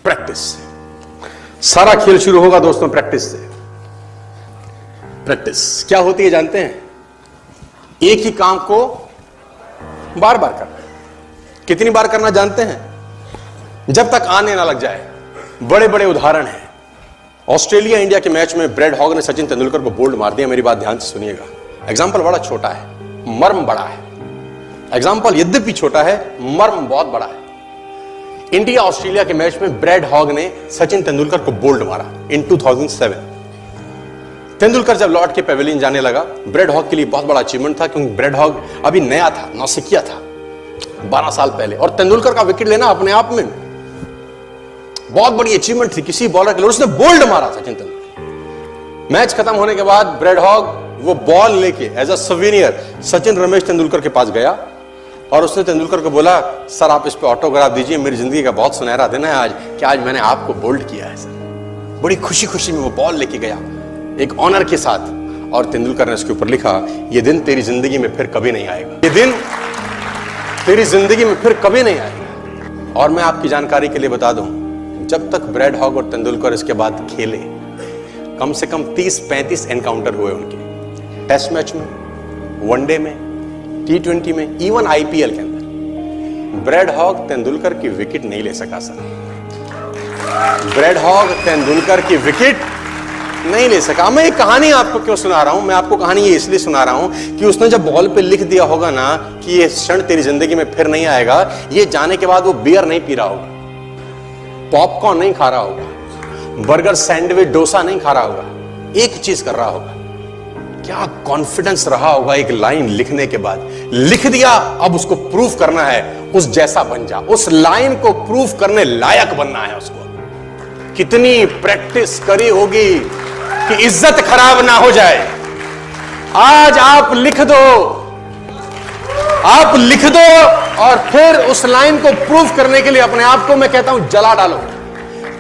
Practice से। सारा खेल शुरू होगा दोस्तों प्रैक्टिस से। प्रैक्टिस क्या होती है जानते हैं? एक ही काम को बार बार करना। कितनी बार करना जानते हैं? जब तक आने ना लग जाए। बड़े बड़े उदाहरण हैं। ऑस्ट्रेलिया इंडिया के मैच में ब्रैड हॉग ने सचिन तेंदुलकर को बोल्ड मार दिया। मेरी बात ध्यान से सुनिएगा। एग्जाम्पल बड़ा छोटा है, मर्म बड़ा है। एग्जाम्पल यद्यपि छोटा है, मर्म बहुत बड़ा है। इंडिया ऑस्ट्रेलिया के मैच में ब्रैड हॉग ने सचिन तेंदुलकर को बोल्ड मारा इन 2007। तेंदुलकर जब लौट के पेविलियन जाने लगा, ब्रैड हॉग के लिए बहुत बड़ा अचीवमेंट था, क्योंकि ब्रैड हॉग अभी नया था, नौसिखिया था 12 साल पहले, और तेंदुलकर का विकेट लेना अपने आप में बहुत बड़ी अचीवमेंट थी किसी बॉलर के लिए। उसने बोल्ड मारा सचिन तेंदुलकर। मैच खत्म होने के बाद ब्रैड हॉग वो बॉल लेके as a souvenir Sachin Ramesh Tendulkar के पास गया और उसने तेंदुलकर को बोला, सर आप इस पे ऑटोग्राफ दीजिए, मेरी जिंदगी का बहुत सुनहरा दिन है आज कि आज मैंने आपको बोल्ड किया है सर। बड़ी खुशी खुशी में वो बॉल लेके गया एक ऑनर के साथ, और तेंदुलकर ने उसके ऊपर लिखा, ये दिन तेरी जिंदगी में फिर कभी नहीं आएगा, ये दिन तेरी जिंदगी में फिर कभी नहीं आएगा। और मैं आपकी जानकारी के लिए बता दूं, जब तक ब्रैड हॉग और तेंदुलकर इसके बाद खेले, कम से कम 30-35 एनकाउंटर हुए उनके, टेस्ट मैच में, वनडे में, T20 में, इवन IPL के अंदर। ब्रैड हॉग तेंदुलकर की विकेट नहीं ले सका सर। ब्रैड हॉग तेंदुलकर की विकेट नहीं ले सका। मैं एक कहानी आपको क्यों सुना रहा हूं? मैं आपको कहानी ये इसलिए सुना रहा हूं कि उसने जब बॉल पे लिख दिया होगा ना कि ये क्षण तेरी जिंदगी में फिर नहीं आएगा, ये जाने के बाद वो बियर नहीं पी रहा होगा, पॉपकॉर्न नहीं खा रहा होगा, बर्गर, सैंडविच, डोसा नहीं खा रहा होगा, एक चीज कर रहा होगा। क्या कॉन्फिडेंस रहा होगा एक लाइन लिखने के बाद। लिख दिया, अब उसको प्रूफ करना है, उस जैसा बन जा। उस लाइन को प्रूफ करने लायक बनना है उसको। कितनी प्रैक्टिस करी होगी कि इज्जत खराब ना हो जाए। आज आप लिख दो, आप लिख दो, और फिर उस लाइन को प्रूफ करने के लिए अपने आप को मैं कहता हूं जला डालो।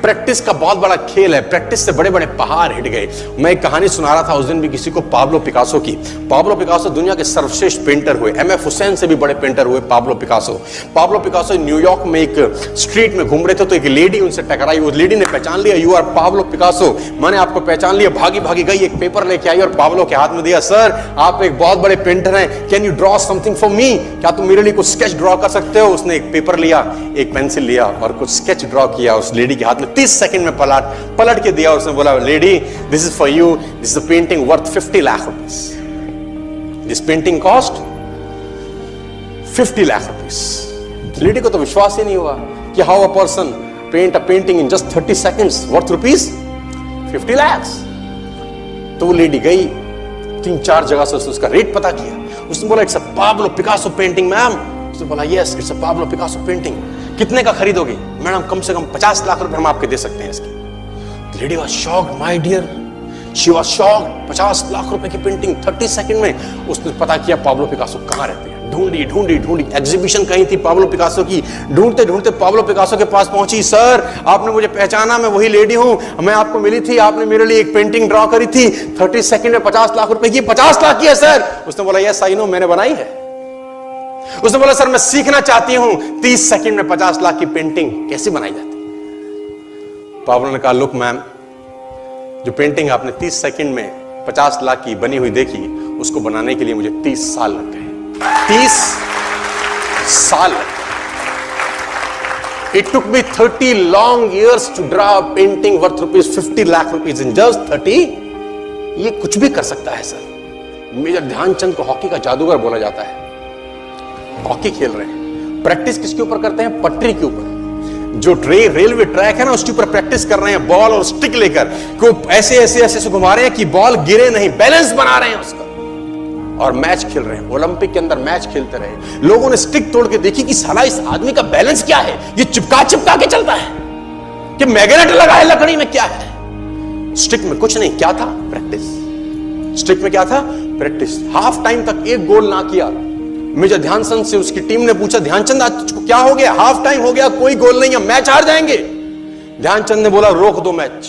प्रैक्टिस का बहुत बड़ा खेल है। प्रैक्टिस से बड़े बड़े पहाड़ हिट गए। मैं एक कहानी सुना रहा था उस दिन भी किसी को, पाब्लो पिकासो की। पाब्लो पिकासो दुनिया के सर्वश्रेष्ठ पेंटर हुए। MF हुसैन से भी बड़े पेंटर हुए Pablo Picasso. Pablo Picasso New York में एक स्ट्रीट में घूम रहे थे, तो एक लेडी उनसे टकराई। उस लेडी ने पहचान लिया, यू आर पाब्लो पिकासो, मैंने आपको पहचान लिया। भागी भागी गई, एक पेपर लेके आई और पाब्लो के हाथ में दिया। सर आप एक बहुत बड़े पेंटर हैं, can you draw something for me? क्या तुम मेरे लिए कुछ स्केच ड्रॉ कर सकते हो? उसने एक पेपर लिया, एक पेंसिल लिया और कुछ स्केच ड्रॉ किया उस लेडी के हाथ में। 30 सेकंड में पलट के दिया। उसने बोला, lady this is for you, this is a painting worth 50 lakh rupees. This painting cost 50 lakh rupees. Lady को तो विश्वास ही नहीं हुआ कि how a person paint a painting in just 30 seconds worth rupees 50 lakh. तो वो लेडी गई, 3-4 जगह से उसका रेट पता किया। उसने बोला, it's a Pablo Picasso painting ma'am. उसने बोला, yes it's a Pablo Picasso painting. कितने का खरीदोगे? मैडम कम से कम 50 लाख रुपए हम आपके दे सकते हैं इसकी। Lady was shocked, my dear, she was shocked. 50 lakh रुपए की पेंटिंग 30 सेकंड में। उसने पता किया पाब्लो पिकासो कहां रहते हैं। ढूंढी ढूंढी ढूंढी, एग्जीबिशन कहीं थी पाब्लो पिकासो की। ढूंढते ढूंढते पाब्लो पिकासो के पास पहुंची। सर आपने मुझे पहचाना, मैं वही लेडी हूं, मैं आपको मिली थी, आपने मेरे लिए एक पेंटिंग ड्रॉ करी थी 30 सेकंड में 50 लाख रुपए की। 50 लाख की है सर? उसने बोला, यस आई नो, मैंने बनाई है। उसने बोला, सर मैं सीखना चाहती हूं 30 सेकंड में 50 लाख की पेंटिंग कैसे बनाई जाती। पाब्लो ने कहा, लुक मैम, जो पेंटिंग आपने 30 सेकंड में 50 लाख की बनी हुई देखी, उसको बनाने के लिए मुझे 30 साल लग गए। 30 साल लग गए। It took me 30 long years to draw a painting worth rupees 50 lakh rupees in just 30। ये कुछ भी कर सकता है सर। मेजर ध्यानचंद को हॉकी का जादूगर बोला जाता है। हॉकी खेल रहे हैं, प्रैक्टिस किसके ऊपर करते हैं? पटरी के ऊपर। जो रेलवे ट्रैक है ना, उसके ऊपर प्रैक्टिस कर रहे हैं, बॉल और स्टिक लेकर को ऐसे ऐसे ऐसे से घुमा रहे हैं कि बॉल गिरे नहीं, बैलेंस बना रहे हैं उसका, और मैच खेल रहे हैं। ओलंपिक के अंदर मैच खेलते रहे। लोगों ने स्टिक तोड़ के देखी कि साला इस आदमी का बैलेंस क्या है, ये चिपका चिपका के चलता है कि मैग्नेट लगा है लकड़ी में, क्या है? स्टिक में कुछ नहीं, क्या था? प्रैक्टिस। स्टिक में क्या था? प्रैक्टिस। हाफ टाइम तक एक गोल ना किया। मेजर ध्यानचंद से उसकी टीम ने पूछा, ध्यानचंद आज तुझको क्या हो गया? हाफ टाइम हो गया, कोई गोल नहीं है, मैच हार जाएंगे। ध्यानचंद ने बोला, रोक दो मैच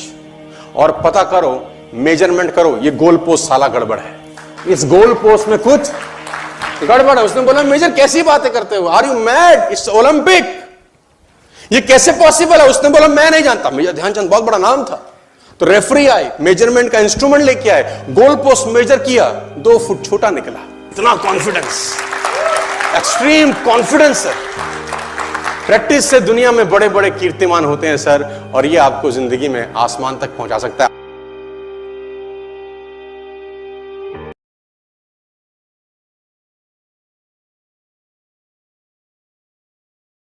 और पता करो, मेजरमेंट करो, ये गोल पोस्ट साला गड़बड़ है, इस गोल पोस्ट में कुछ गड़बड़ है। उसने बोला, मेजर कैसी बातें करते हो? Are you mad? It's Olympic, ये कैसे पॉसिबल है? उसने बोला मैं नहीं जानता। मेजर ध्यानचंद बहुत बड़ा नाम था। तो रेफरी आए, मेजरमेंट का इंस्ट्रूमेंट लेके आए, गोल पोस्ट मेजर किया, 2 फुट छोटा निकला। इतना कॉन्फिडेंस, एक्सट्रीम कॉन्फिडेंस है। प्रैक्टिस से दुनिया में बड़े बड़े कीर्तिमान होते हैं सर, और ये आपको जिंदगी में आसमान तक पहुंचा सकता है।